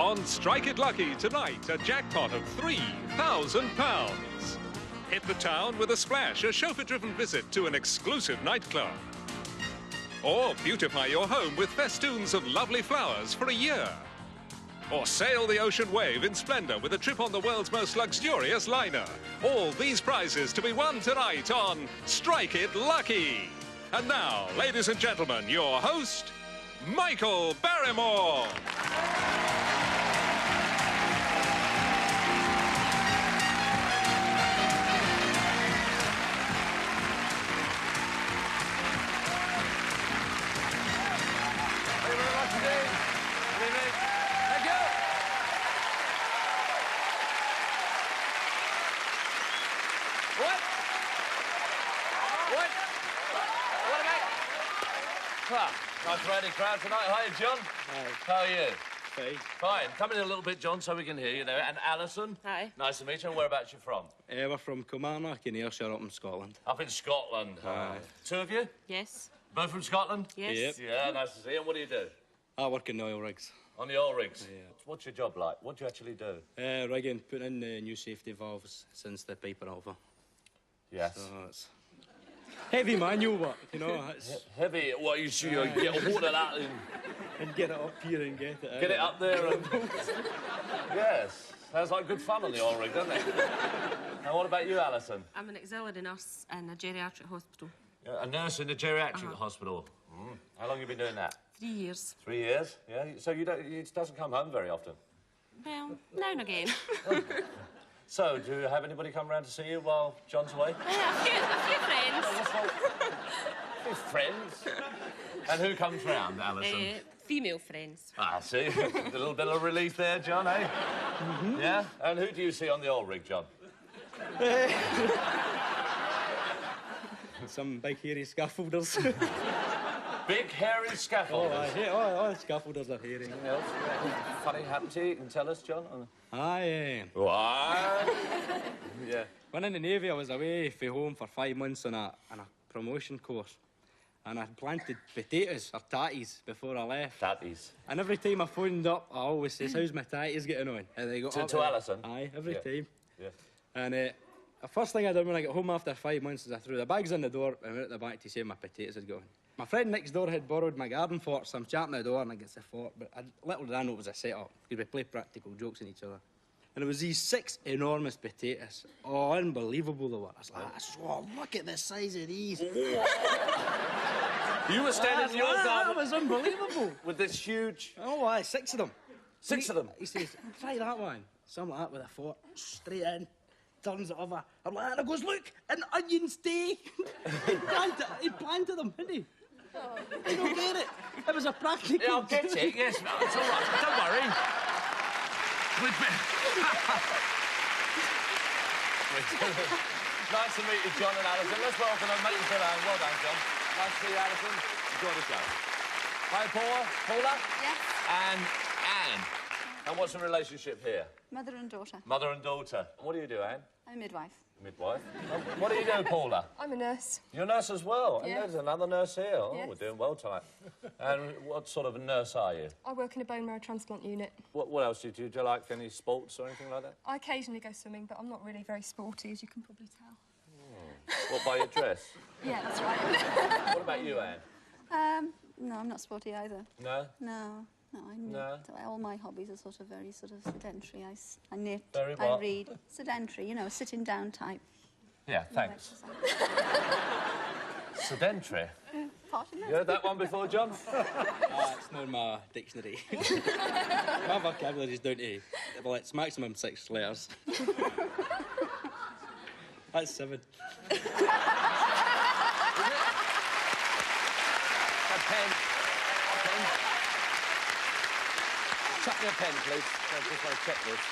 On Strike It Lucky tonight, a jackpot of £3,000. Hit the town with a splash, a chauffeur-driven visit to an exclusive nightclub. Or beautify your home with festoons of lovely flowers for a year. Or sail the ocean wave in splendour with a trip on the world's most luxurious liner. All these prizes to be won tonight on Strike It Lucky. And now, ladies and gentlemen, your host, Michael Barrymore. Nice rowdy crowd tonight. Hi, John. Hi. How are you? Fine. Fine. Come in a little bit, John, so we can hear you there. And Alison. Hi. Nice to meet you. And whereabouts you from? We're from Kilmarnock in Ayrshire up in Scotland. Up in Scotland. Aye. Two of you? Yes. Both from Scotland? Yes. Yep. Yeah, nice to see you. And what do you do? I work in the oil rigs. On the oil rigs? Yeah. What's your job like? What do you actually do? Rigging, putting in the new safety valves since the pipe are over. Yes. So it's heavy manual work, you know. It's, Heavy. What, you get a water that in? and get it up here and get it Get it up there and... Yes. Sounds like good fun on the oil rig, doesn't it? And what about you, Alison? I'm an auxiliary nurse in a geriatric hospital. Yeah, a nurse in a geriatric hospital. Mm. How long have you been doing that? 3 years. 3 years? Yeah. So you don't... It doesn't come home very often. Well, now and again. So, do you have anybody come round to see you while John's away? Yeah, a few friends. His friends. And who comes round, Alison? Female friends. Ah, see? A little bit of relief there, John, eh? Mm-hmm. Yeah? And who do you see on the oil rig, John? some big hairy scaffolders. Big, hairy scaffolders? All scaffolders are hairy. Anything else funny happened to you? You can tell us, John? What? Yeah. When in the Navy, I was away from home for 5 months on a promotion course. And I planted potatoes, or tatties, before I left. Tatties. And every time I phoned up, I always says, how's my tatties getting on? And they got To Alison? Aye, every time. Yeah. And the first thing I did when I got home after 5 months is I threw the bags in the door and went at the back to see how my potatoes had gone. My friend next door had borrowed my garden fork, so I'm chatting the door and I get the fork, but little did I know it was a set-up, because we play practical jokes on each other. And it was these 6 enormous potatoes. Oh, unbelievable they were. I was like, oh, look at the size of these. You were standing in your garden... That was unbelievable. With this huge... Oh, aye, 6 of them. 6 of them? He says, try that one. Something like that with a fork, straight in, turns it over. I'm like, and he goes, look, an onion stay. he planted them, didn't he? You don't get it. It was a practical... Yeah, I'll get it, yes. It's all right, don't worry. Nice to meet you, John and Alison. Let's welcome them. Make you feel around. Well done, John. Nice to see you, Alison. Enjoy the show. Hi, Paula. Yes. And Anne. And what's the relationship here? Mother and daughter. Mother and daughter. What do you do, Anne? I'm a midwife. Midwife. What do you do, Paula? I'm a nurse. You're a nurse as well? Yeah. And there's another nurse here. Oh, Yes. we're doing well tonight. And what sort of a nurse are you? I work in a bone marrow transplant unit. What else do you do? Do you like any sports or anything like that? I occasionally go swimming, but I'm not really very sporty, as you can probably tell. What, by your dress? Yeah, that's right. What about you, Anne? No, I'm not sporty either. No? No, No? all my hobbies are very sedentary. I knit, Very I what? read. Sedentary, you know, sitting down type. Yeah, thanks. Sedentary. Part of it. You heard that one before, John? It's not in my dictionary. My vocabulary's down to, well, it's maximum 6 letters. That's 7. A pen. Chuck me a pen, please. I just want to check this.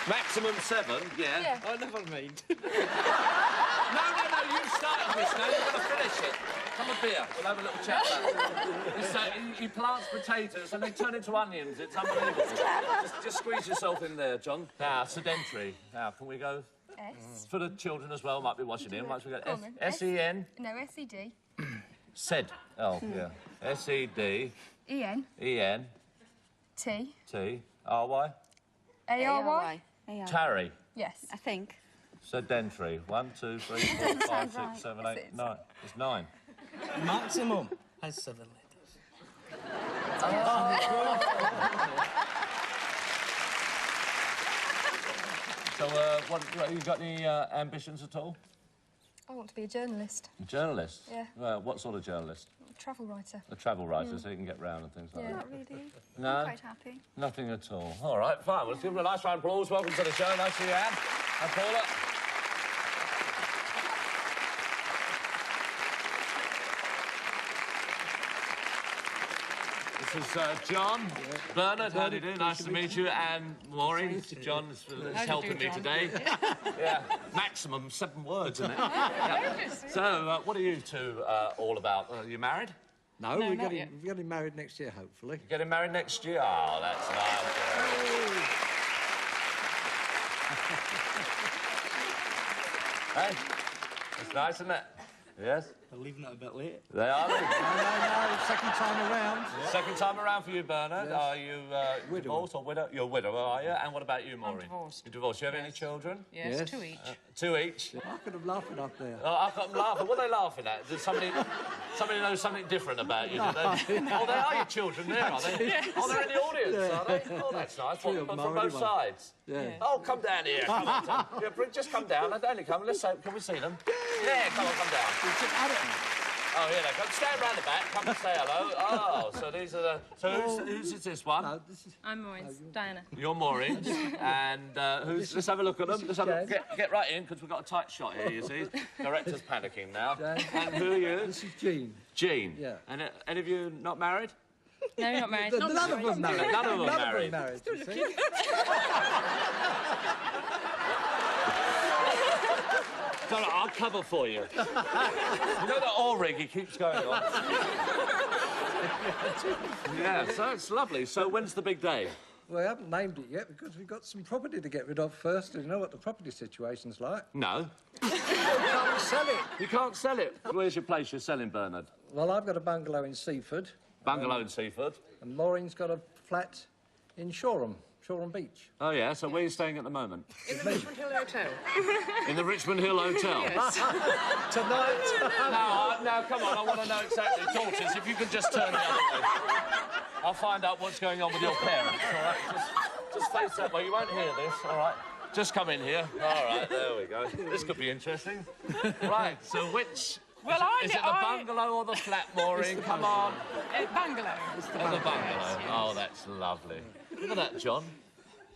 Maximum 7, yeah. Yeah. Oh, never mind. No, you started this now. You've got to finish it. Come a beer. We'll have a little chat about it. He plants potatoes and they turn into onions. It's unbelievable. Just squeeze yourself in there, John. Now, sedentary. Now, can we go? S. For the children as well, might be watching in. Once we go Go on then. S-E-N. No, S-E-D. Sed. Oh, yeah. S-E-D. E-N. E-N. T. T. R-Y? A-R-Y? Tarry. Yes. I think. Sedentary. 1, 2, 3, 4, 5, 6, 7, 8, 9. It's 9. Maximum has 7 letters. So, what, you got any ambitions at all? I want to be a journalist. A journalist? Yeah. Well, what sort of journalist? A travel writer. A travel writer, so you can get round and things like Yeah. that. Not really. No? I'm quite happy. Nothing at all. All right, fine. Well, let's give them a nice round of applause. Welcome to the show. Nice to see you, Anne. And Paula. This is John. Bernard, how do you do? Nice to meet you. And Maureen. John is helping me today. Yeah. Maximum 7 words, isn't it? Yeah. So, what are you two all about? Are you married? No, we're getting married next year, hopefully. You're getting married next year? Oh, that's nice. Hey, it's nice, isn't it? Yes? They're leaving it a bit late. They are. No, second time around. Second time around for you, Bernard. Yes. Are you divorced or widow? You're a widow, are you? And what about you, Maureen? I'm divorced. You're divorced. Do you have any children? Yes, Yes. 2 each. 2 each. I could have laughed up there. Oh, I've got them laughing. What are they laughing at? Does somebody knows something different about you? Do they? Oh, they are your children there, are they? Yes. Oh, they're in the audience, are they? Oh, that's nice. Three What, of them from are both anyway. sides? Yeah. Oh, come down here. Come on, Tom. Yeah, just come down. Only come. Let's say, can we see them? Yeah, come on, come down. Oh, here they come. Stand round the back. Come and say hello. Oh, so these are the... So whose is this one? No, this is... I'm Maureen's. Diana. You're Maureen. And who's... Let's have a look at them. Let's have a, get right in, because we've got a tight shot here, you see. Director's panicking now. And who are you? This is Jean. Jean. Yeah. And any of you not married? No, not married. None of them married. None of them married. you see. No, no, I'll cover for you. You know that oil rig he keeps going on? Yeah, so it's lovely. So when's the big day? Well, we haven't named it yet because we've got some property to get rid of first. You know what the property situation's like. No. We can't sell it. You can't sell it. Where's your place you're selling, Bernard? Well, I've got a bungalow in Seaford. Bungalow in Seaford. And Maureen's got a flat in Shoreham Beach. Oh, yeah, so where are you staying at the moment? In the Richmond Hill Hotel. In the Richmond Hill Hotel? Yes. Tonight. No, come on, I want to know exactly. Tortoise, if you can just turn the other way. I'll find out what's going on with your parents, all right? Just face that way. You won't hear this, all right? Just come in here. All right, there we go. This could be interesting. Right, so which... Well, is it the bungalow or the flat, Maureen? Come on. Bungalow. The bungalow. Oh, that's lovely. Look at that, John.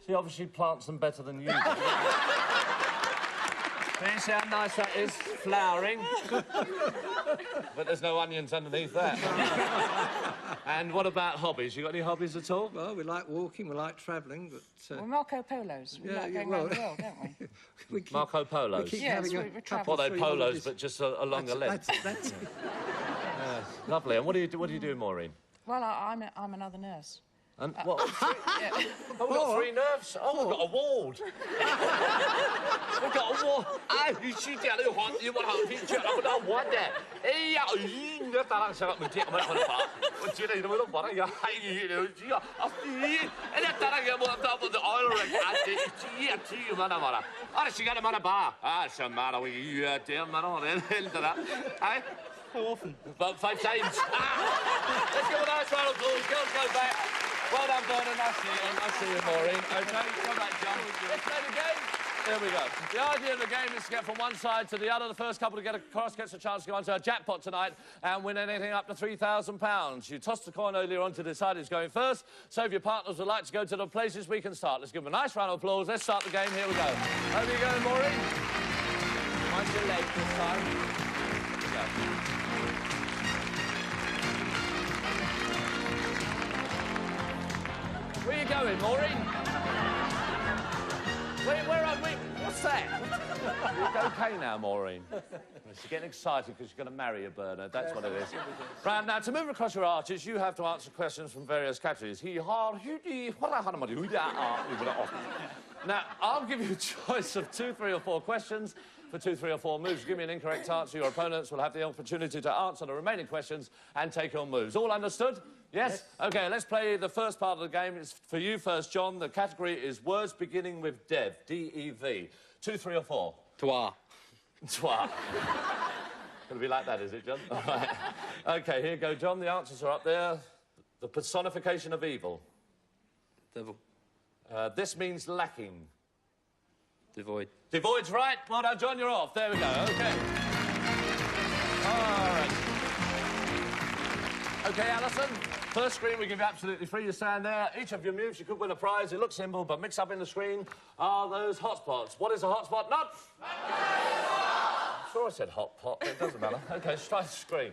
She obviously plants them better than you do. Can you see how nice that is? Flowering. But there's no onions underneath that. And what about hobbies? You got any hobbies at all? Well, we like walking, we like travelling, but... We're Marco Polos. We like going around the world, don't we? we keep, Marco Polos? we keep Yes, having we a travel. What are they, three polos, holidays. but just along the length? That's Lovely. And what do you do, Maureen? Well, I'm another nurse. And what? Yeah. Oh, we've got 3 nerves. Oh, we've got a ward. We've got a ward. Ah, you see, you want to teach you about one day. Hey, you got that. So I'm taking my phone. What you need to know about you? And that I want to talk about the oil rig. I see you, man. Ah, she got a man bar. Ah, some matter with you, dear man. Into that. Hey. How often? About 5 times. Let's give a nice round of applause. Girls go back. Well done, Bernard. Nice to see you. Nice to see you, Maureen. OK, come back, John. Let's play the game. There we go. The idea of the game is to get from one side to the other. The first couple to get across gets a chance to go onto a jackpot tonight and win anything up to £3,000. You tossed the coin earlier on to decide who's going first. So if your partners would like to go to the places, we can start. Let's give them a nice round of applause. Let's start the game. Here we go. Over you go, Maureen. Mind your leg this time. Here we go. Where are you going, Maureen? Where are we? What's that? You're OK now, Maureen. She's getting excited because she's going to marry you, Bernard. That's what it is. Right, now, to move across your arches, you have to answer questions from various categories. Now, I'll give you a choice of 2, 3 or 4 questions. For 2, 3 or 4 moves, give me an incorrect answer. Your opponents will have the opportunity to answer the remaining questions and take your moves. All understood? Yes? OK, let's play the first part of the game. It's for you first, John. The category is words beginning with Dev, D-E-V. 2, 3 or 4? Twa. Twa. Gonna be like that, is it, John? All right. OK, here you go, John. The answers are up there. The personification of evil. Devil. This means lacking. Devoid. Devoid's right. Well done, John, you're off. There we go. OK. All right. OK, Alison. First screen we give you absolutely free. You stand there. Each of your moves, you could win a prize. It looks simple, but mixed up in the screen are those hotspots. What is a hotspot? Not. I'm sure I said hot pot, but it doesn't matter. OK, strike the screen.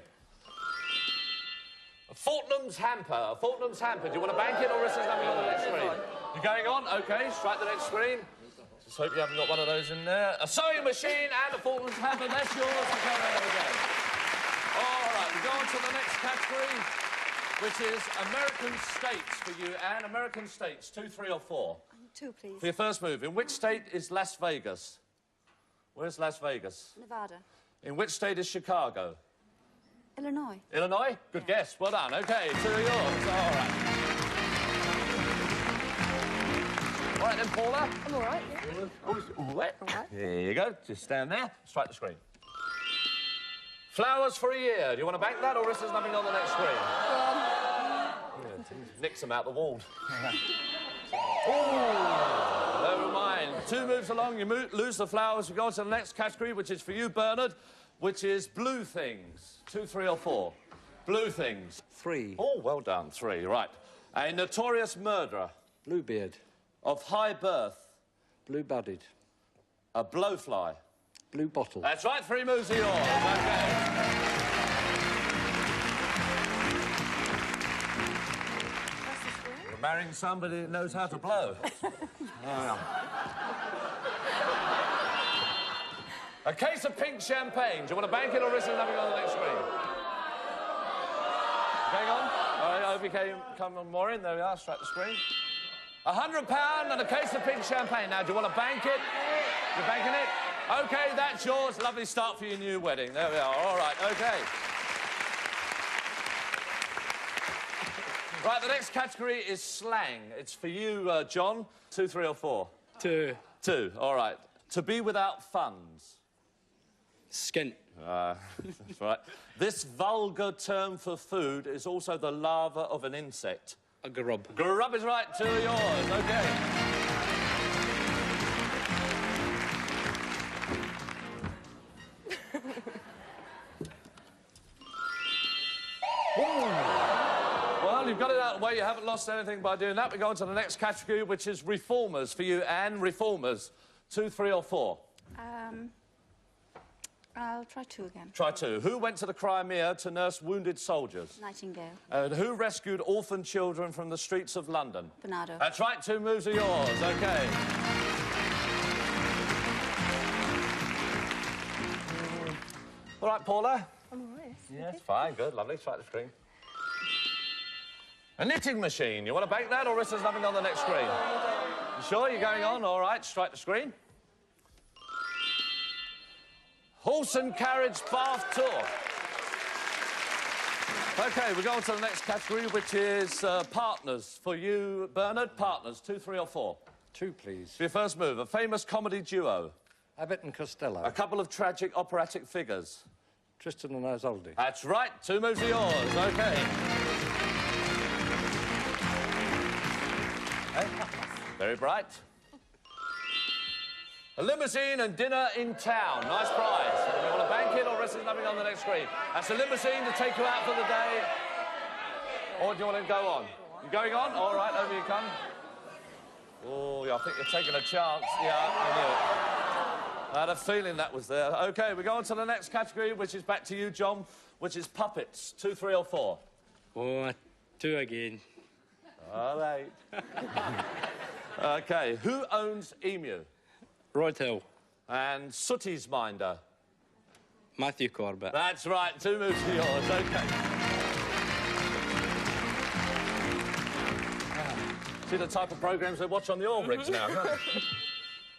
A Fortnum's hamper. A Fortnum's hamper. Do you want to bank it or risk having on the next screen? You're going on? OK, strike the next screen. Just hope you haven't got one of those in there. A sewing machine and a Fortnum's hamper. That's yours to go around again. All right, we go on to the next category, which is American states for you, Anne. American states, 2, 3 or 4? 2, please. For your first move, in which state is Las Vegas? Where's Las Vegas? Nevada. In which state is Chicago? Illinois. Illinois? Good guess. Well done. OK, 2 are yours. All right. All right, then, Paula. I'm all right, yeah. All right. There you go. Just stand there. Strike the screen. Flowers for a year. Do you want to bank that, or is there nothing on the next screen? Yeah, nix them out the wall. Oh, never mind. 2 moves along, you lose the flowers. We go on to the next category, which is for you, Bernard, which is blue things. 2, 3 or 4? Blue things. 3. Oh, well done. 3, right. A notorious murderer. Bluebeard. Of high birth. Blue-budded. A blowfly. Blue bottle. That's right, 3 moves are yours. OK. You're marrying somebody that knows how to blow. A case of pink champagne. Do you want to bank it or risk having it on the next screen? Going on? All right, over you come on more in. There we are, strike the screen. £100 and a case of pink champagne. Now, do you want to bank it? You're banking it? OK, that's yours. Lovely start for your new wedding. There we are. All right, OK. Right, the next category is slang. It's for you, John. 2, 3 or 4? 2. 2, all right. To be without funds. Skint. That's right. This vulgar term for food is also the larva of an insect. A grub. Grub is right. 2 are yours. OK. Well, you've got it out of the way. You haven't lost anything by doing that. We go on to the next category, which is reformers for you, Anne. Reformers. 2, 3 or 4? I'll try 2 again. Try 2. Who went to the Crimea to nurse wounded soldiers? Nightingale. And who rescued orphan children from the streets of London? Bernardo. That's right. 2 moves are yours. OK. All right, Paula. I'm all right. Yes, fine, good, lovely. Strike the screen. A knitting machine. You want to bank that, or is there nothing on the next screen? You sure you're going on? All right, strike the screen. Horse and carriage bath tour. OK, we go on to the next category, which is partners. For you, Bernard, partners. 2, 3 or 4? 2, please. For your first move, a famous comedy duo. Abbott and Costello. A couple of tragic operatic figures. Tristan and Isolde. That's right. 2 moves are yours. OK. Very bright. A limousine and dinner in town. Nice prize. Do you want to bank it, or is there nothing on the next screen? That's a limousine to take you out for the day. Or do you want to go on? You going on? All right, over you come. Oh, yeah, I think you're taking a chance. Yeah, I knew it. I had a feeling that was there. OK, we go on to the next category, which is back to you, John, which is puppets. 2, 3 or 4? Oh, 2 again. All right. OK, who owns Emu? Rod Hill. And Sooty's Minder? Matthew Corbett. That's right. 2 moves for yours. OK. See the type of programmes they watch on the oil rigs now, can't you?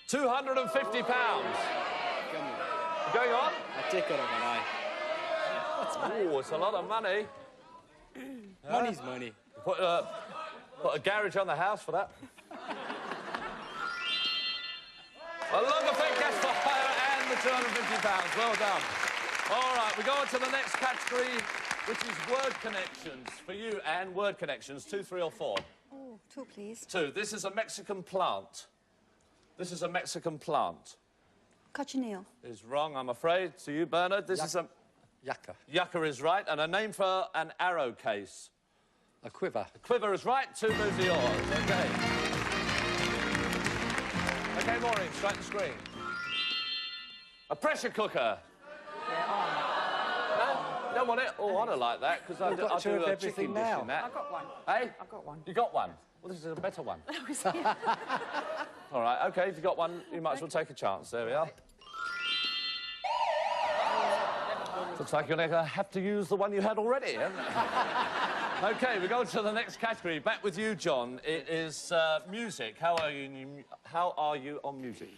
£250. You going on? I take her on an eye. Oh, it's a lot of money. Money's money. Put a garage on the house for that. A longer fake guest for hire and the £250. Well done. All right, we go on to the next category, which is word connections. For you, Anne, word connections. 2, 3 or 4? Oh, 2, please. 2. This is a Mexican plant. This is a Mexican plant. Cochineal. Is wrong, I'm afraid. To you, Bernard. This is a... Yucca. Yucca is right. And a name for an arrow case. A quiver. A quiver is right. 2 moves are yours. OK. OK, Maureen, straight the screen. A pressure cooker. No? You don't want it? Oh, I don't like that, because I do a chicken dish in that. I've got one. Hey? I've got one. You got one? Well, this is a better one. All right, OK, if you got one, you might as well take a chance. There we are. Looks like you're going to have to use the one you had already, haven't you? OK, we go to the next category. Back with you, John. It is music. How are you on music?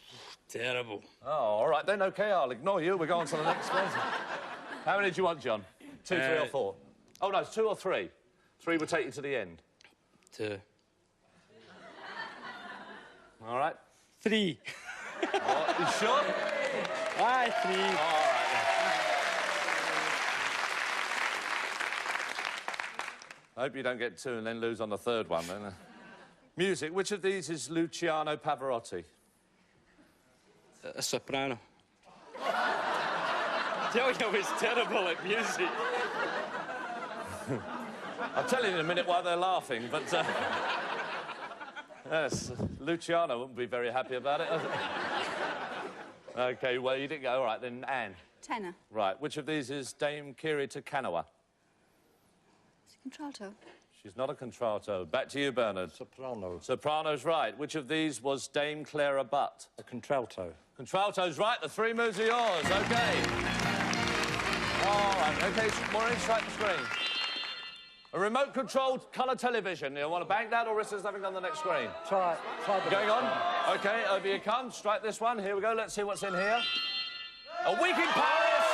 Terrible. Oh, all right then. OK, I'll ignore you. We're going to the next one. How many do you want, John? 2, 3 or 4? Oh, no, it's 2 or 3. 3 will take you to the end. 2. All right. 3. Oh, you sure? Aye, 3. All right. I hope you don't get 2 and then lose on the 3rd one, then. Music. Which of these is Luciano Pavarotti? A soprano. Tell you I was terrible at music. I'll tell you in a minute why they're laughing, but... yes, Luciano wouldn't be very happy about it. OK, well, you didn't go. All right, then, Anne. Tenor. Right, which of these is Dame Kiri to Kanawa? It's a contralto. She's not a contralto. Back to you, Bernard. Soprano. Soprano's right. Which of these was Dame Clara Butt? A contralto. Contralto's right. The 3 moves are yours. OK. All right. OK, Maureen, straight the screen. A remote-controlled colour television. You want to bank that or risk us having on the next screen? Try the Going on. OK, over you come. Strike this one. Here we go. Let's see what's in here. A week in Paris!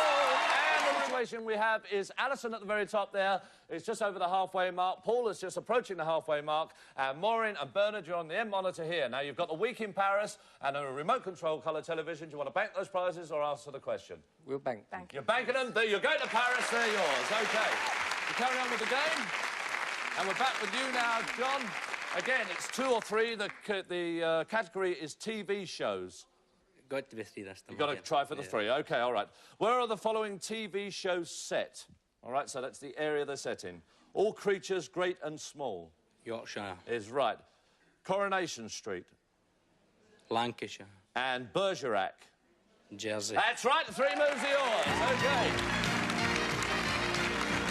And the situation we have is Alison at the very top there. It's just over the halfway mark. Paul is just approaching the halfway mark. And Maureen and Bernard, you're on the end monitor here. Now, you've got the week in Paris and a remote-control colour television. Do you want to bank those prizes or answer the question? We'll bank. You're banking them. You're going to Paris. They're yours. OK. We carry on with the game. And we're back with you now, John. Again, it's 2 or 3. The category is TV shows. Got to be 3 this time. You've got to try for the 3. OK, all right. Where are the following TV shows set? All right, so that's the area they're set in. All Creatures, Great and Small. Yorkshire. Is right. Coronation Street. Lancashire. And Bergerac. Jersey. That's right, the 3 moves are yours. OK.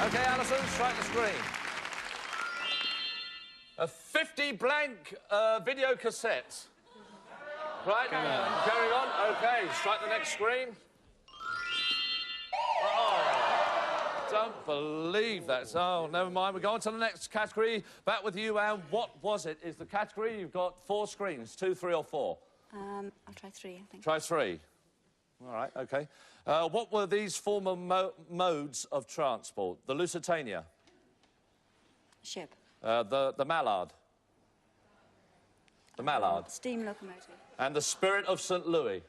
OK, Alison, strike the screen. A 50 blank video cassettes. Right, carry on. OK, strike the next screen. Oh, don't believe that. Oh, never mind. We go on to the next category. Back with you, Anne. What was it? Is the category? You've got 4 screens. 2, 3 or 4? I'll try 3, I think. Try 3. All right, OK. What were these former modes of transport? The Lusitania. Ship. The Mallard. The Mallard. Steam locomotive. And the Spirit of St. Louis. It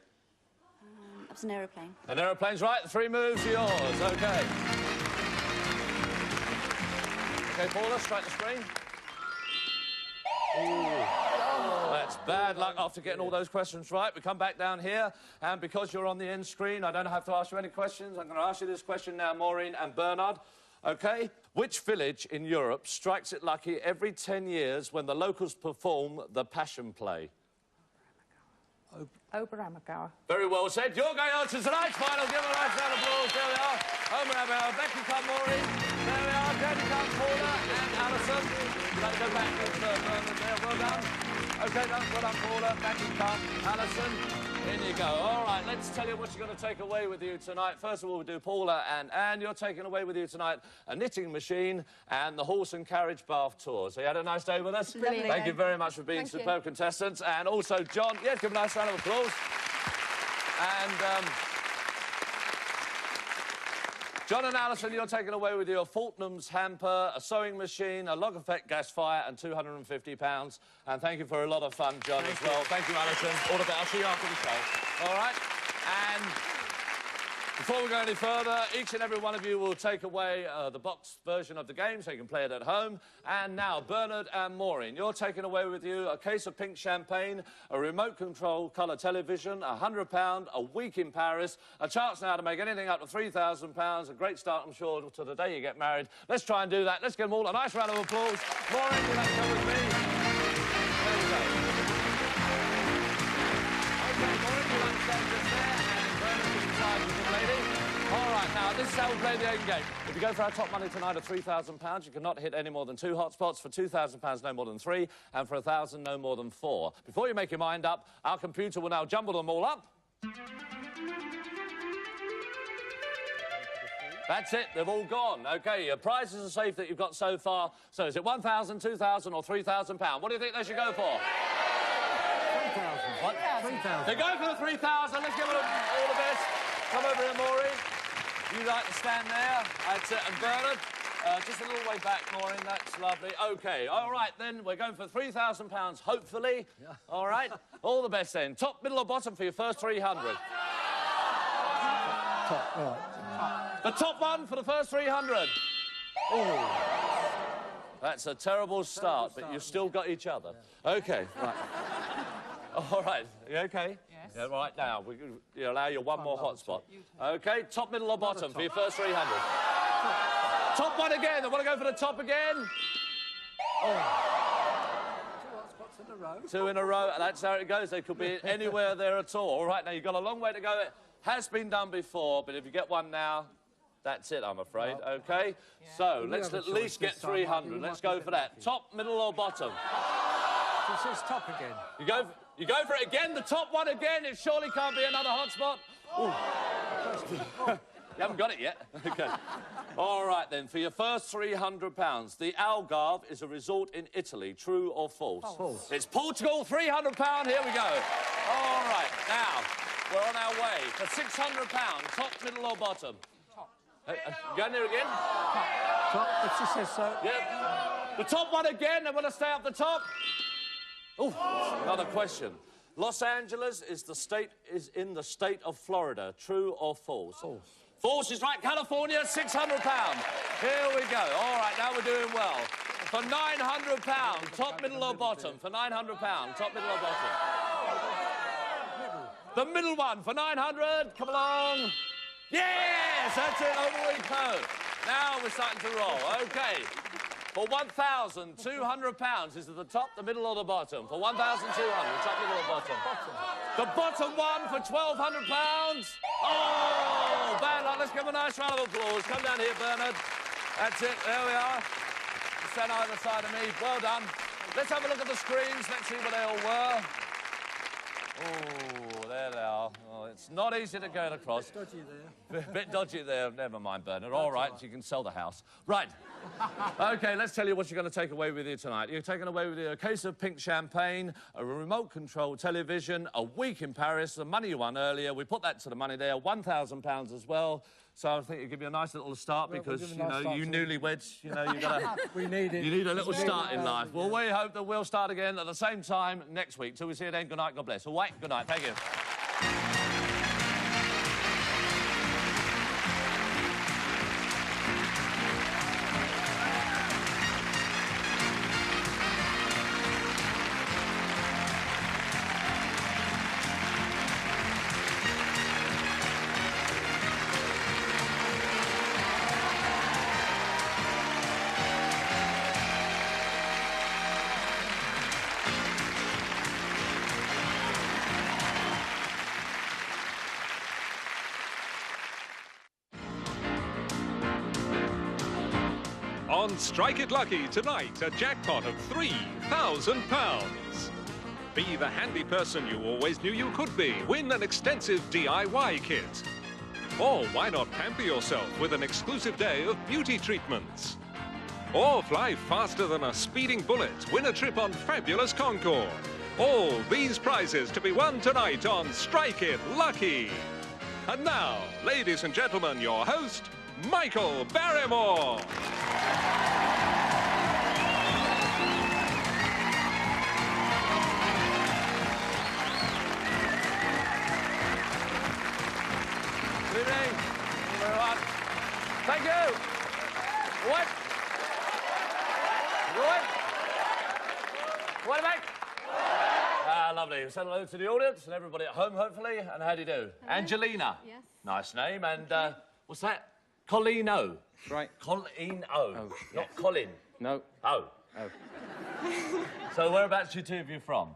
was an aeroplane. An aeroplane's right. The 3 moves are yours. OK. OK, Paula, strike the screen. Ooh. That's bad luck after getting all those questions right. We come back down here, and because you're on the end screen, I don't have to ask you any questions. I'm going to ask you this question now, Maureen and Bernard. OK? Which village in Europe strikes it lucky every 10 years when the locals perform the Passion Play? Oberammergau. Very well said. You're going on to tonight's final. Give a nice round of applause. There we are. Oberammergau. Back you come, Maureen. There we are. Down you come, Paula and Alison. Let's go back to Bernard there. Well done. OK, well done, Paula. Back you come. Alison. In you go. All right, let's tell you what you're going to take away with you tonight. First of all, we'll do Paula and Anne. You're taking away with you tonight a knitting machine and the horse and carriage bath tour. So you had a nice day with us? Brilliant. Thank you very much for being superb contestants. And also, John, yes, give a nice round of applause. And John and Alison, you're taking away with you a Fortnum's hamper, a sewing machine, a log effect gas fire, and £250. And thank you for a lot of fun, John, as well. Thank you, Alison. All the best. I'll see you after the show. All right? And before we go any further, each and every one of you will take away the box version of the game so you can play it at home. And now, Bernard and Maureen, you're taking away with you a case of pink champagne, a remote control colour television, £100, a week in Paris, a chance now to make anything up to £3,000, a great start, I'm sure, to the day you get married. Let's try and do that. Let's give them all a nice round of applause. Maureen, you'd like to come with me? There we go. OK, Maureen, you'd like to stand just there, and Bernard is inside with the lady. All right, now, this is how we play the game. If you go for our top money tonight of £3,000, you cannot hit any more than 2 hotspots. For £2,000, no more than 3. And for £1,000, no more than 4. Before you make your mind up, our computer will now jumble them all up. That's it, they've all gone. OK, your prizes are safe that you've got so far. So is it £1,000, £2,000 or £3,000? What do you think they should go for? 3,000. What? 3,000. They go for the 3,000. Let's give them all the best. Come over here, Maureen. You like to stand there. That's it. And Bernard, just a little way back, Maureen. That's lovely. OK, all right, then. We're going for £3,000, hopefully. Yeah. All right? All the best, then. Top, middle or bottom for your first 300? Top, right. The top one for the first 300. Oh. That's a terrible start, but you've still got each other. Yeah. OK, right. All right. You OK? Yes. Yeah, right now, you allow you one more hotspot. OK, top, middle or bottom for your first 300? Top one again. I want to go for the top again. Oh. 2 hotspots in a row. 2 in a row. That's how it goes. They could be anywhere there at all. All right, now, you've got a long way to go. It has been done before, but if you get one now, that's it, I'm afraid. OK? Yeah. So, let's at least get 300. Let's go for that. Top, middle or bottom? It says top again. You go for it again, the top one again. It surely can't be another hotspot. You haven't got it yet. OK. All right, then, for your first £300, the Algarve is a resort in Italy. True or false? False. It's Portugal, £300. Here we go. All right, now, we're on our way for £600. Top, middle or bottom? Top. Go in there again. Top, it just says so. Yep. The top one again. They want to stay up the top. Oh, another question. Los Angeles is in the state of Florida. True or false? False. False is right. California, £600. Here we go. All right, now we're doing well. For £900, top, middle or bottom? For £900, top, middle or bottom? The middle one for 900. Come along. Yes, that's it. Over we go. Now we're starting to roll. OK. For £1,200, is it the top, the middle or the bottom? For £1,200, top, middle or bottom? The bottom one for £1,200. Oh, bad luck. Let's give him a nice round of applause. Come down here, Bernard. That's it. There we are. Stand either side of me. Well done. Let's have a look at the screens. Let's see what they all were. Oh, there they are. Oh, it's not easy to get across. Bit dodgy there. Bit dodgy there. Never mind, Bernard. All right, you can sell the house. Right. OK, let's tell you what you're going to take away with you tonight. You're taking away with you a case of pink champagne, a remote-control television, a week in Paris, the money you won earlier. We put that to the money there, £1,000 as well. So I think it'll give you a nice little start because, you know, you newlyweds, you know, you've got to... We need it. You need a little start in life. Well, we hope that we'll start again at the same time next week. Till we see you then, good night, God bless. All right, good night. Thank you. On Strike It Lucky tonight, a jackpot of £3,000. Be the handy person you always knew you could be. Win an extensive DIY kit. Or why not pamper yourself with an exclusive day of beauty treatments? Or fly faster than a speeding bullet. Win a trip on fabulous Concorde. All these prizes to be won tonight on Strike It Lucky. And now, ladies and gentlemen, your host, Michael Barrymore. Good evening, everyone. Thank you. What? What about? Lovely. Say hello to the audience and everybody at home, hopefully. And how do you do? Hello. Angelina. Yes. Nice name. And what's that? Colino. Right. Colino. Oh, Not Colin. No. Oh. Oh. So whereabouts you two of you from?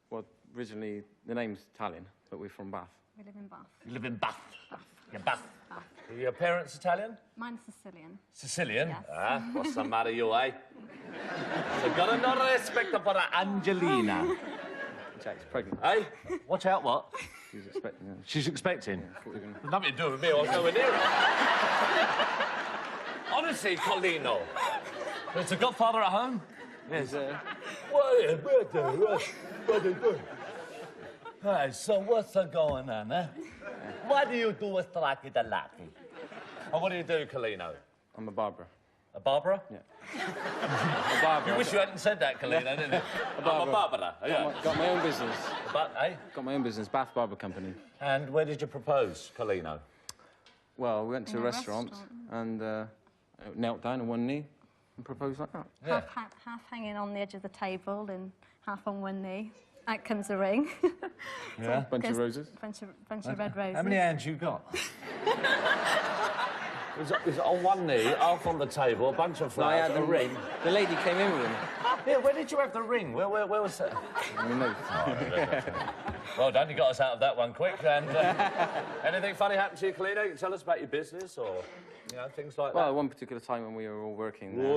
Well, originally the name's Italian, but we're from Bath. We live in Bath. You live in Bath. Bath. Yeah, Bath. Bath. Are your parents Italian? Mine's Sicilian. Sicilian? Yes. Ah, what's the matter, you, eh? So got no respect for Angelina. Jack's pregnant. Eh? Watch out, what? She's expecting it. She's expecting? Yeah, Nothing to do with me, I was nowhere near it. Honestly, Colino. Is the godfather at home? Yes. Hey, so what's going on, eh? What do you do with Lucky the Lucky? And what do you do, Colino? I'm a barber. A Barbara? Yeah. A barber. You wish you hadn't said that, Colino, didn't you? I'm a Barbara. Yeah. Got my own business. But, eh? Got my own business, Bath Barber Company. And where did you propose, Colino? Well, we went to a restaurant and knelt down on one knee and proposed like that. Yeah. Half hanging on the edge of the table and half on one knee. Out comes a ring. Yeah. Bunch of roses. Bunch of red roses. How many hands you got? It was on one knee, half on the table, a bunch of flowers, a ring. The lady came in with him. Yeah, where did you have the ring? Where was that? You know. Well done, you got us out of that one quick. And anything funny happened to you, Colino? You can tell us about your business or, you know, things like that. Well, one particular time when we were all working there.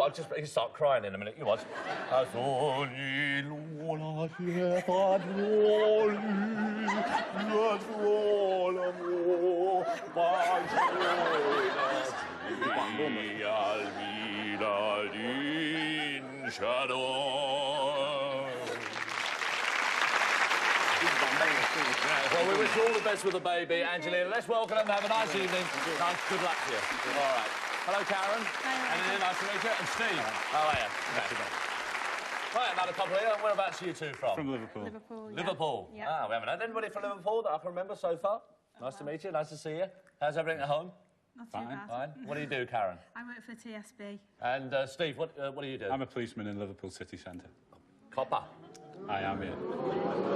I'll just you start crying in a minute. You watch. Well, we wish you all the best with the baby, Angelina. Let's welcome them. Have a nice evening. Nice, good luck to you. All right. Hello, Karen. Hello. Nice to meet you. And Steve. How are you? Right, another couple here. Whereabouts are you two from? From Liverpool. Liverpool. Yeah. Liverpool. Yeah. Ah, we haven't had anybody from Liverpool that I can remember so far. Nice to meet you. Nice to see you. How's everything at home? Not too bad. Fine. What do you do, Karen? I work for TSB. And Steve, what do you do? I'm a policeman in Liverpool city centre. Copper. I am, yeah.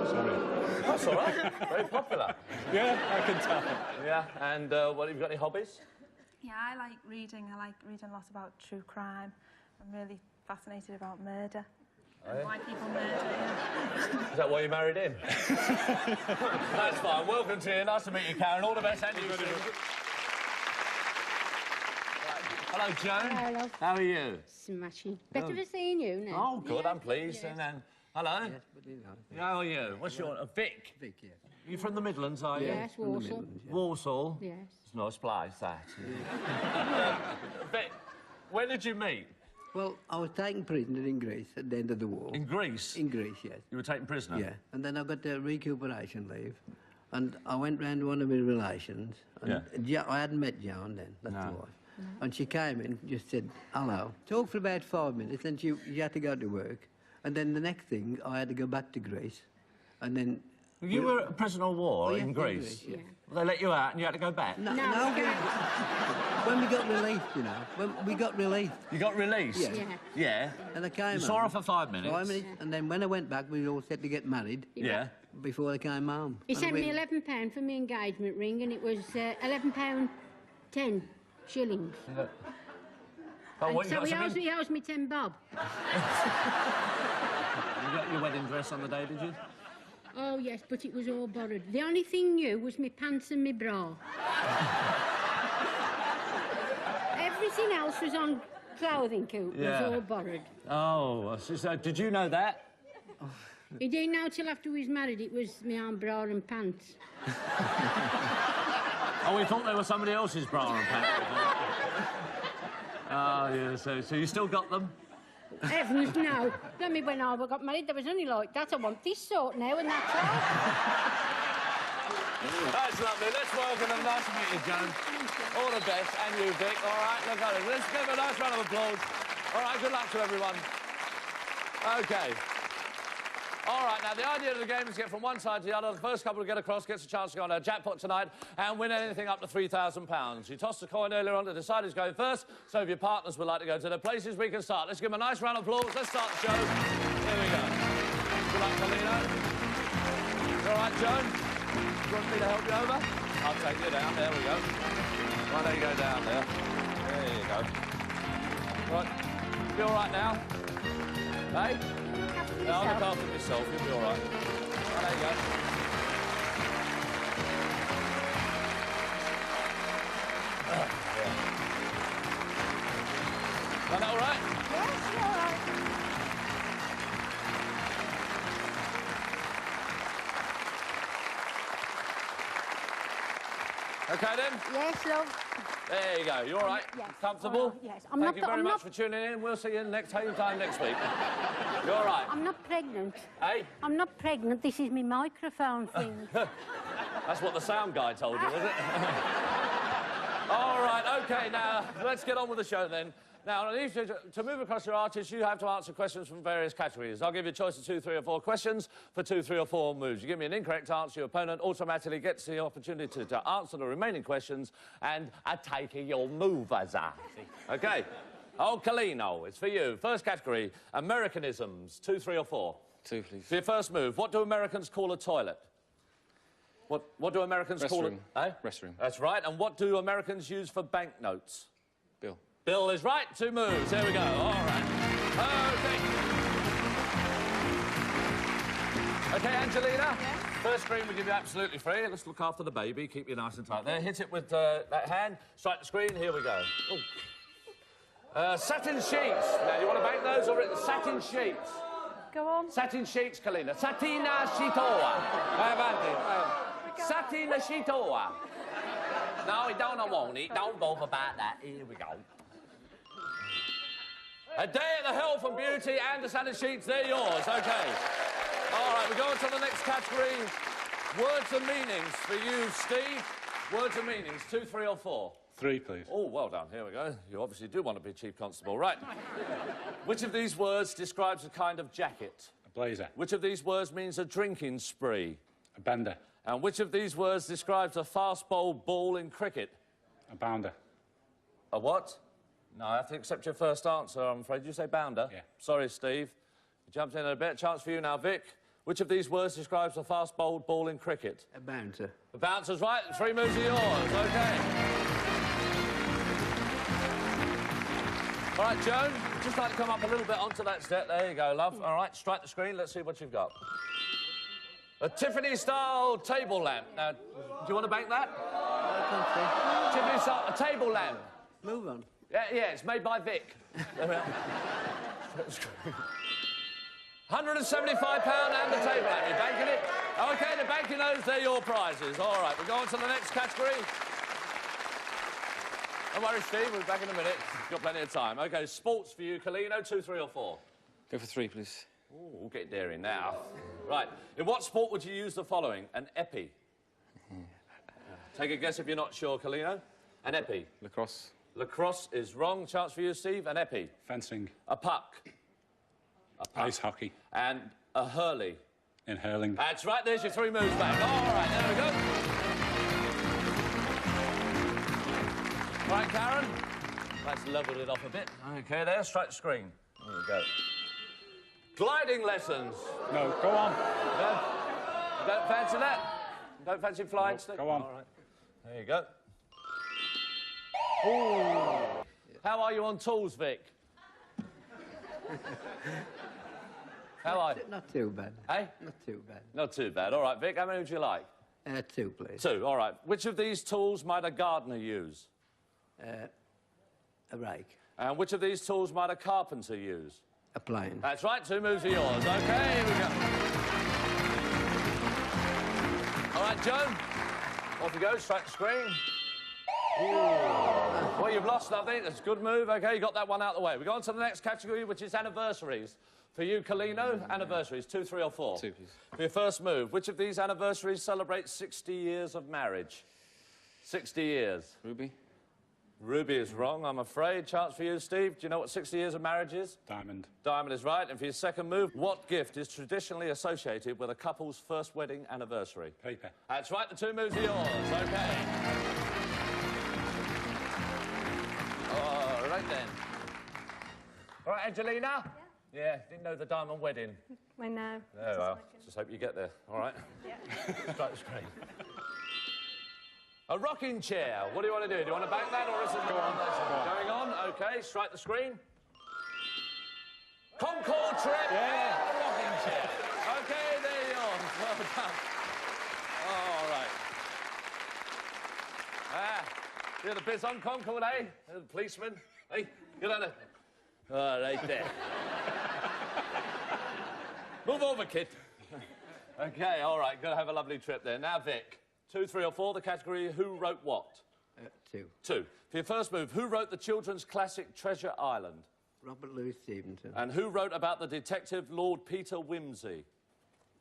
Sorry. That's all right. Very popular. Yeah, I can tell. Yeah. And what have you got? Any hobbies? Yeah, I like reading. I like reading a lot about true crime. I'm really fascinated about murder. Oh, yeah? Why people murder. Yeah. Is that why you married him? That's fine. Welcome to you. Nice to meet you, Karen. All the best, and you. Hello, Joan. Hello. How are you? Smashing. Better for seeing you now. Oh, good. Yeah. I'm pleased. Yes. And then, hello. Yes, How are you? What's your Vic? Vic, yes. You from the Midlands, are you? Yes, Warsaw. Walsall. Yes. It's a nice place, that. Vic, when did you meet? Well, I was taken prisoner in Greece at the end of the war. In Greece? In Greece, yes. You were taken prisoner? Yeah, and then I got the recuperation leave, and I went round to one of my relations, and I hadn't met Joan then, that's the wife. And she came in, just said, hello. Talked for about 5 minutes, then she had to go to work. And then the next thing, I had to go back to Greece. And then... You were a prisoner of war in Greece? Yes. Well, they let you out and you had to go back? No, when we got released, you know. When we got released. You got released? Yeah. Yeah. And I came You saw her for 5 minutes? 5 minutes, and then when I went back, we all said to get married. Yeah. Before I came home. He sent me £11 for my engagement ring, and it was £11 10 shillings. Oh, what, So he owes me 10 bob. You got your wedding dress on the day, did you? Oh, yes, but it was all borrowed. The only thing new was my pants and my bra. Everything else was on clothing coop, was all borrowed. Oh, so did you know that? He didn't know till after we was married it was my own bra and pants. Oh, we thought they were somebody else's bra and pants. Oh, yeah, so you still got them? Heavens, no. Let me when I got married, there was only like that. I want this sort now, and that's all. That's lovely. Let's welcome them. Nice to meet you, Joan. All the best, and you, Vic. All right, look at it. Let's give a nice round of applause. All right, good luck to everyone. OK. All right, now, the idea of the game is to get from one side to the other. The first couple to get across gets a chance to go on a jackpot tonight and win anything up to £3,000. You tossed a coin earlier on to decide who's going first, so if your partners would like to go to the places, we can start. Let's give them a nice round of applause. Let's start the show. Here we go. Good luck, Paulino. You all right, Joan? You want me to help you over? I'll take you down. There we go. Why don't you go down there? There you go. Right. You all right now? Hey? Yeah, I'll look after myself. You'll be all right. Oh, there you go. Yeah. Is that all right? Yes, you're all right. OK, then? Yes, love. There you go. You all right? Yes. Comfortable? All right, yes. Thank you very much for tuning in. We'll see you next time next week. You all right? I'm not pregnant. Hey? I'm not pregnant. This is my microphone thing. That's what the sound guy told you, was it? All right, OK, now, let's get on with the show, then. Now, to move across your artists, you have to answer questions from various categories. I'll give you a choice of 2, 3 or 4 questions for 2, 3 or 4 moves. You give me an incorrect answer, your opponent automatically gets the opportunity to answer the remaining questions and take your move, as I OK. Oh, Colino, it's for you. First category, Americanisms. 2, 3 or 4? 2, please. For your first move, what do Americans call a toilet? What do Americans call it? Eh? Restroom. That's right. And what do Americans use for banknotes? Bill. Bill is right. 2 moves. There we go. All right. OK, Angelina. Yes? First screen we give you absolutely free. Let's look after the baby. Keep you nice and tight there. Hit it with that hand. Strike the screen. Here we go. Satin sheets. Now, you want to bank those or satin sheets? Go on. Satin sheets, Kalina. Satina sheetoa. Satina sheetoa. No, we don't want it. Don't bother about that. Here we go. A day at the health and beauty and the satin sheets, they're yours. OK. All right, we go on to the next category. Words and meanings for you, Steve. Words and meanings, 2, 3 or 4? 3, please. Oh, well done. Here we go. You obviously do want to be Chief Constable. Right. Which of these words describes a kind of jacket? A blazer. Which of these words means a drinking spree? A bender. And which of these words describes a fast-bowled ball in cricket? A bounder. A what? No, I have to accept your first answer, I'm afraid. Did you say bounder? Yeah. Sorry, Steve. You jumped in a bit. Chance for you now, Vic. Which of these words describes a fast-bowled ball in cricket? A bouncer. The bouncer's right. 3 moves are yours. OK. All right, Joan, just like to come up a little bit onto that step. There you go, love. All right, strike the screen. Let's see what you've got. A Tiffany-style table lamp. Now, do you want to bank that? Tiffany-style, a table lamp. Move on. Yeah, it's made by Vic. £175 and the table lamp. You banking it? OK, the banking those, they're your prizes. All right, we go on to the next category. Don't worry, Steve, we'll be back in a minute. Got plenty of time. OK, sports for you, Colino, 2, 3 or 4? Go for 3, please. Ooh, we'll get daring now. Right, in what sport would you use the following? An epi. Take a guess if you're not sure, Colino. An epi. Lacrosse. Lacrosse is wrong. Chance for you, Steve. An epi. Fencing. A puck. A puck. Ice hockey. And a hurley. In hurling. That's right, there's your 3 moves back. All right, there we go. Right, Karen. Let's level it off a bit. OK, there, strike the screen. There you go. Gliding lessons. No, go on. No? You don't fancy that? You don't fancy flying, Steve? Go on. All right. There you go. Ooh. How are you on tools, Vic? How are you? Not too bad. Hey? Not too bad. Not too bad. All right, Vic, how many would you like? 2, please. 2, all right. Which of these tools might a gardener use? A rake. And which of these tools might a carpenter use? A plane. That's right, 2 moves are yours. OK, here we go. All right, Joan. Off you go, strike the screen. Ooh. Well, you've lost nothing. That's a good move. OK, you got that one out of the way. We go on to the next category, which is anniversaries. For you, Colino, anniversaries, 2, 3 or 4? 2, please. For your first move, which of these anniversaries celebrates 60 years of marriage? 60 years. Ruby. Ruby is wrong, I'm afraid. Chance for you, Steve. Do you know what 60 years of marriage is? Diamond. Diamond is right. And for your second move, what gift is traditionally associated with a couple's first wedding anniversary? Paper. That's right, the 2 moves are yours. OK. All right, then. All right, Angelina? Yeah, didn't know the diamond wedding. I know. There you are. Just hope you get there. All right? Yeah. Strike the screen. A rocking chair. What do you want to do? Do you want to bank that or is it going on? OK, strike the screen. Concord trip. Yeah. A rocking chair. OK, there you are. Well done. All right. You're the biz on Concord, eh? The policeman. Hey, get on it. Oh, right there. Move over, kid. OK, all right, go have a lovely trip there. Now, Vic, 2, 3 or 4, the category who wrote what? 2. 2. For your first move, who wrote the children's classic Treasure Island? Robert Louis Stevenson. And who wrote about the detective Lord Peter Wimsey?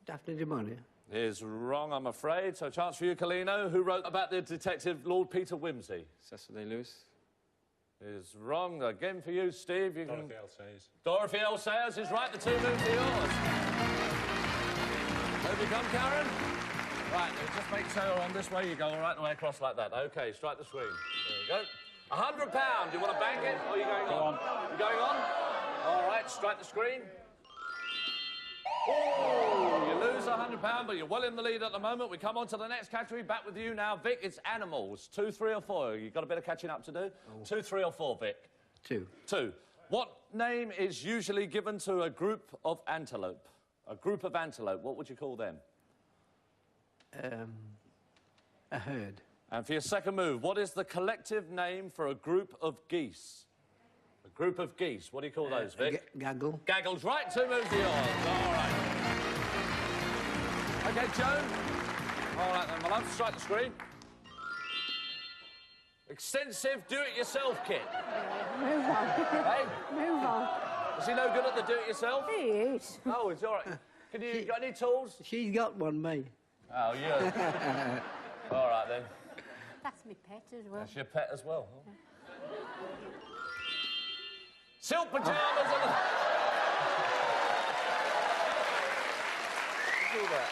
Daphne du Maurier. Is wrong, I'm afraid. So, chance for you, Colino. Who wrote about the detective Lord Peter Wimsey? Cecil Day-Lewis. Is wrong. Again for you, Steve. You Dorothy L. Sayers. Dorothy L. Sayers is right. The 2 moves are yours. Have you come, Karen? Right, just make sure on this way you go right the way across like that. OK, strike the screen. There we go. £100. Do you want to bank it or are you going on? You going on? All right, strike the screen. Oh, you lose £100, but you're well in the lead at the moment. We come on to the next category. Back with you now, Vic. It's animals. 2, 3 or 4. You've got a bit of catching up to do. 2, 3 or 4, Vic? 2. 2. What name is usually given to a group of antelope? A group of antelope. What would you call them? A herd. And for your second move, what is the collective name for a group of geese? A group of geese. What do you call those, Vic? Gaggle. Gaggle's right. 2 moves are yours. All right. OK, Joan. All right, then, my love. Strike the screen. Extensive do-it-yourself kit. Move on. Hey? Move on. Is he no good at the do-it-yourself? He is. Oh, it's all right. You got any tools? She's got one, me. Oh, yeah. All right, then. That's my pet as well. That's your pet as well. Huh? Silk pyjamas and the... Do that.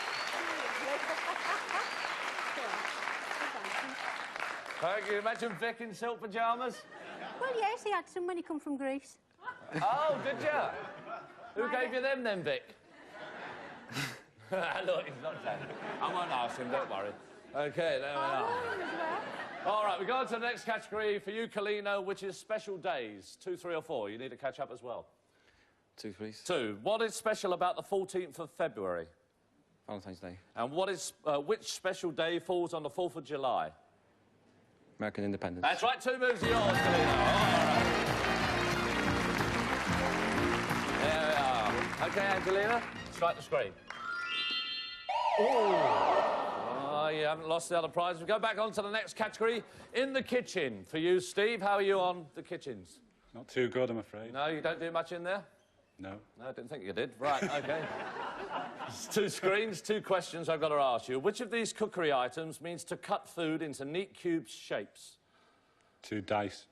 Can you imagine Vic in silk pyjamas? Well, yes, he had some when he come from Greece. Oh, did you? Who gave you them then, Vic? Look, he's not saying. I won't ask him, don't worry. OK, there we are. All right, we go on to the next category for you, Colino, which is special days. 2, 3 or 4. You need to catch up as well. 2, please. 2. What is special about the 14th of February? Valentine's Day. And what is which special day falls on the 4th of July? American Independence. That's right. 2 moves are yours, Colino. All right. There we are. OK, Angelina, strike the screen. Oh, you haven't lost the other prize. We go back on to the next category, in the kitchen. For you, Steve, how are you on the kitchens? Not too good, I'm afraid. No, you don't do much in there? No. No, I didn't think you did. Right, OK. It's 2 screens, 2 questions I've got to ask you. Which of these cookery items means to cut food into neat cube shapes? 2 dice.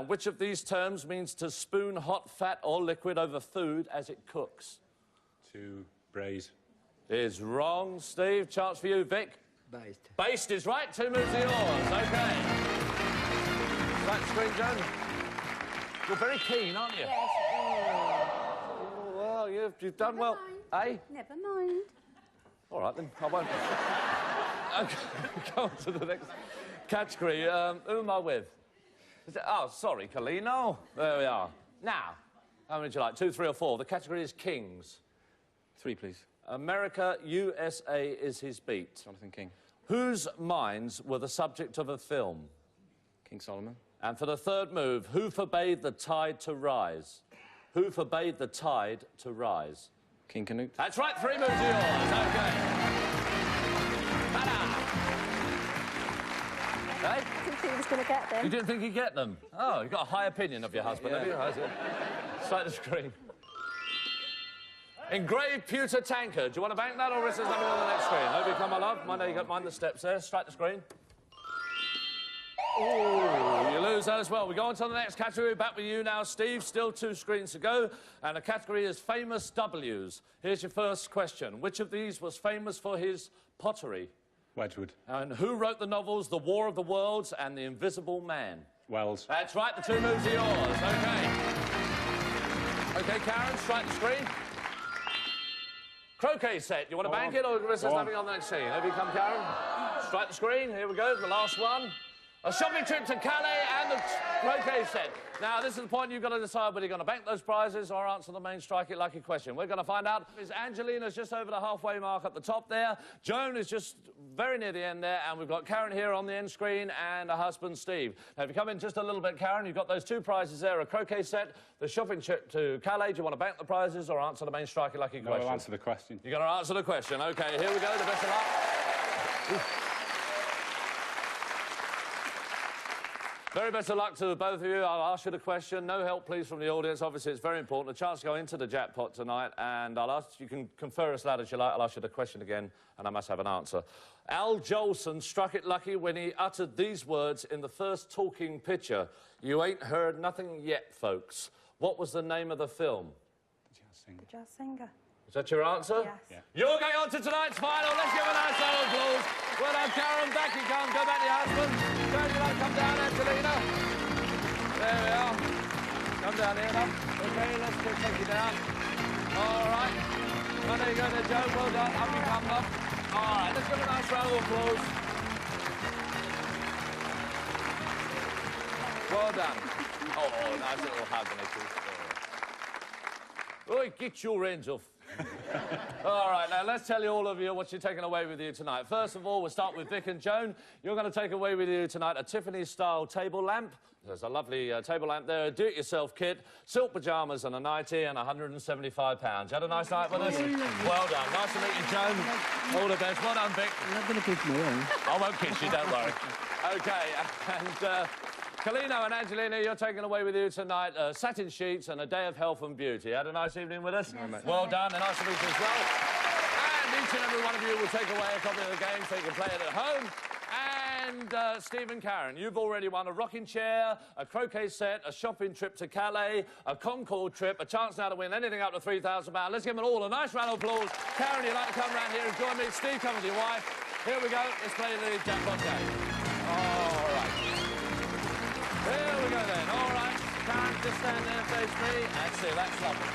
Which of these terms means to spoon hot fat or liquid over food as it cooks? 2 braise. Is wrong, Steve. Chance for you, Vic. Based. Based is right. 2 moves are yours. OK. Right, screen, Joan. You're very keen, aren't you? Yes. Oh, well, you've done well. Eh? Never mind. All right, then. I won't. OK, go on to the next category. Who am I with? Oh, sorry, Colino. There we are. Now, how many would you like? 2, 3 or 4? The category is kings. 3, please. America, USA is his beat. Jonathan King. Whose minds were the subject of a film? King Solomon. And for the third move, who forbade the tide to rise? Who forbade the tide to rise? King Canute. That's right, 3 moves are yours. OK. Ta-da! Hey? think he was going to get them. You didn't think he'd get them? Oh, you've got a high opinion of your husband, have you? Straight the screen. Engraved pewter tankard. Do you want to bank that, or is there something on the next screen? Over you come, my love. Mind you got mind the steps there. Straight the screen. Oh, you lose that as well. We go on to the next category. Back with you now, Steve. Still 2 screens to go. And the category is famous W's. Here's your first question. Which of these was famous for his pottery? Wedgwood. And who wrote the novels The War of the Worlds and The Invisible Man? Wells. That's right. The 2 moves are yours. OK. OK, Karen, straight the screen. Croquet set. You want to bank it, or is there something on the next scene? Over you come, Karen. Straight the screen. Here we go. The last one. A shopping trip to Calais and the croquet set. Now, this is the point you've got to decide whether you're going to bank those prizes or answer the main Strike It Lucky question. We're going to find out. Angelina's just over the halfway mark at the top there. Joan is just very near the end there, and we've got Karen here on the end screen and her husband, Steve. Now, if you come in just a little bit, Karen, you've got those 2 prizes there, a croquet set, the shopping trip to Calais. Do you want to bank the prizes or answer the main Strike It Lucky question? No, I'll answer the question. You're going to answer the question. OK, here we go. The best of luck. Very best of luck to both of you. I'll ask you the question. No help, please, from the audience. Obviously, it's very important. A chance to go into the jackpot tonight, and I'll ask you can confer as loud as you like. I'll ask you the question again, and I must have an answer. Al Jolson struck it lucky when he uttered these words in the first talking picture. You ain't heard nothing yet, folks. What was the name of the film? The Jazz Singer. Is that your answer? Yes. Yeah. You're going on to tonight's final. Let's give a nice round of applause. Well done, Karen. Back you come. Go back to your husband. Joan, you like to come down, Angelina? There we are. Come down here, love. OK, let's just take you down. All right. Well, there you go there, Joan. Well done. Up you come, love. All right, let's give a nice round of applause. Well done. Oh, nice little hug, Nicholas. Oh, get your hands off. All right, now let's tell you all of you what you're taking away with you tonight. First of all, we'll start with Vic and Joan. You're going to take away with you tonight a Tiffany-style table lamp. There's a lovely table lamp there, a do-it-yourself kit, silk pyjamas and a nightie, and £175. You had a nice night with us? Well done. Nice to meet you, Joan. All the best. Well done, Vic. You're not going to kiss me, are you? I won't kiss you, don't worry. OK, and... Kalino and Angelina, you're taking away with you tonight satin sheets and a day of health and beauty. Had a nice evening with us? Yes. Well done, and nice to meet you as well. And each and every one of you will take away a copy of the game so you can play it at home. And Steve and Karen, you've already won a rocking chair, a croquet set, a shopping trip to Calais, a Concorde trip, a chance now to win anything up to £3,000. Let's give them all a nice round of applause. Karen, you'd like to come round here and join me? Steve, come with your wife. Here we go. Let's play the jackpot game. All right. Here we go then. All right. Karen, just stand there and face me. That's it. That's lovely.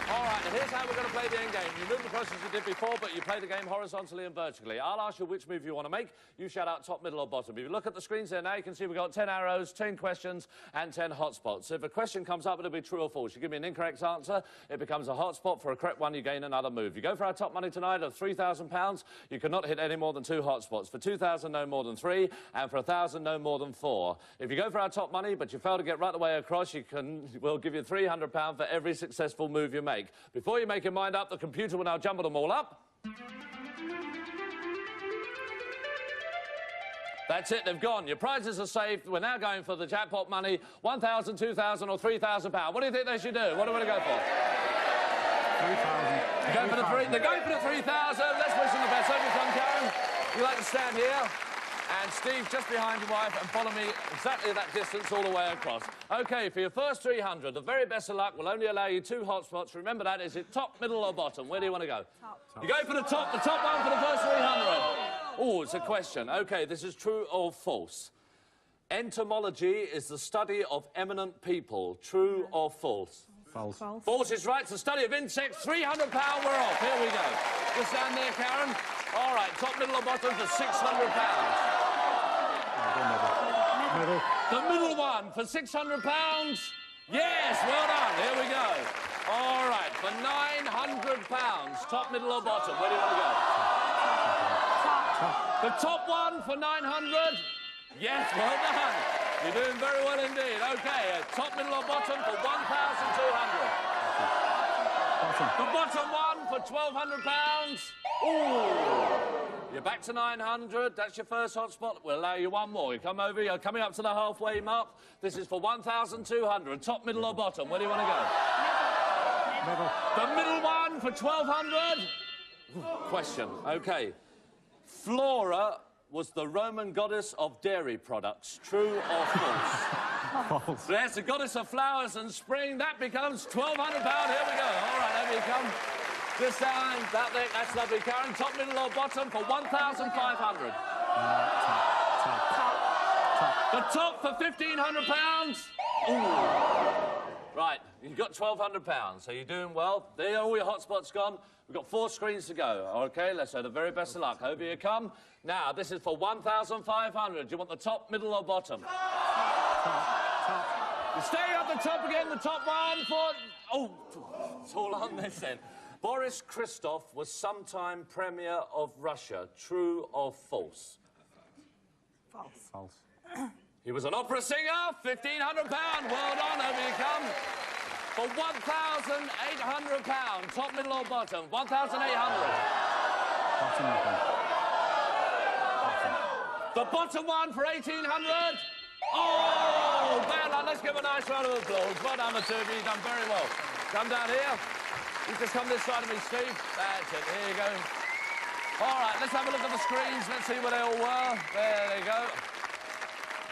All right, and here's how we're going to play the end game. You move across as you did before, but you play the game horizontally and vertically. I'll ask you which move you want to make. You shout out top, middle, or bottom. If you look at the screens there now, you can see we've got 10 arrows, 10 questions, and 10 hotspots. If a question comes up, it'll be true or false. You give me an incorrect answer, it becomes a hotspot. For a correct one, you gain another move. You go for our top money tonight of £3,000. You cannot hit any more than 2 hotspots. For 2,000, no more than 3, and for 1,000, no more than 4. If you go for our top money, but you fail to get right the way across, we'll give you £300 for every successful move you make. Before you make your mind up, the computer will now jumble them all up. That's it, they've gone. Your prizes are saved. We're now going for the jackpot money, £1,000, £2,000 or £3,000. What do you think they should do? What do we want to go for? 3,000. They're going for the 3,000. Let's wish them the best. Over you come, Karen. You like to stand here. And Steve, just behind your wife, and follow me exactly that distance all the way across. OK, for your first 300, the very best of luck will only allow you 2 hotspots. Remember that. Is it top, middle, or bottom? Where do you want to go? Top. You go for the top one for the first 300. Oh, it's a question. OK, this is true or false. Entomology is the study of eminent people. True or false? False. False is right. It's the study of insects. £300 we're off. Here we go. Just stand there, Karen. All right, top, middle, or bottom for £600. Middle. The middle one for £600. Yes, well done. Here we go. All right, for £900. Top, middle, or bottom? Where do you want to go? Top. The top one for 900. Yes, well done. You're doing very well indeed. OK, top, middle, or bottom for 1,200. Bottom. The bottom one for £1,200. Ooh. You're back to 900. That's your first hotspot. We'll allow you one more. You come over. You're coming up to the halfway mark. This is for 1,200. Top, middle, or bottom? Where do you want to go? Middle. The middle one for 1,200. Question. OK. Flora was the Roman goddess of dairy products. True or false? False. Yes, the goddess of flowers and spring. That becomes £1,200. Here we go. All right, over you come. This down, that there. That's lovely, Karen. Top, middle, or bottom for 1,500. Top. The top for £1,500. Right, you've got £1,200, so you're doing well. There, all your hotspots gone. We've got 4 screens to go. OK, let's have the very best of luck. Over you come. Now, this is for 1,500. Do you want the top, middle, or bottom? Top. You're staying at the top again. The top one for... Oh, it's all on this then. Boris Christoph was sometime Premier of Russia. True or false? False. False. He was an opera singer. £1,500. Well done. Over you come. For £1,800. Top, middle, or bottom? 1,800. The bottom one for 1,800. Oh, bad luck. Let's give him a nice round of applause. Well done, the two of you. You've done very well. Come down here. You just come this side of me, Steve. That's it. Here you go. All right, let's have a look at the screens. Let's see where they all were. There they go.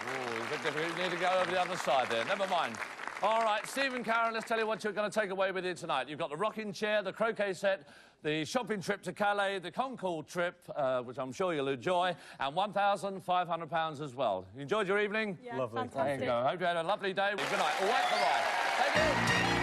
Oh, it's a bit difficult. You need to go over the other side there. Never mind. All right, Steve and Karen, let's tell you what you're going to take away with you tonight. You've got the rocking chair, the croquet set, the shopping trip to Calais, the Concord trip, which I'm sure you'll enjoy, and £1,500 as well. You enjoyed your evening? Yeah, lovely. Fantastic. There you go. Hope you had a lovely day. Good night. All right, bye-bye. Thank you.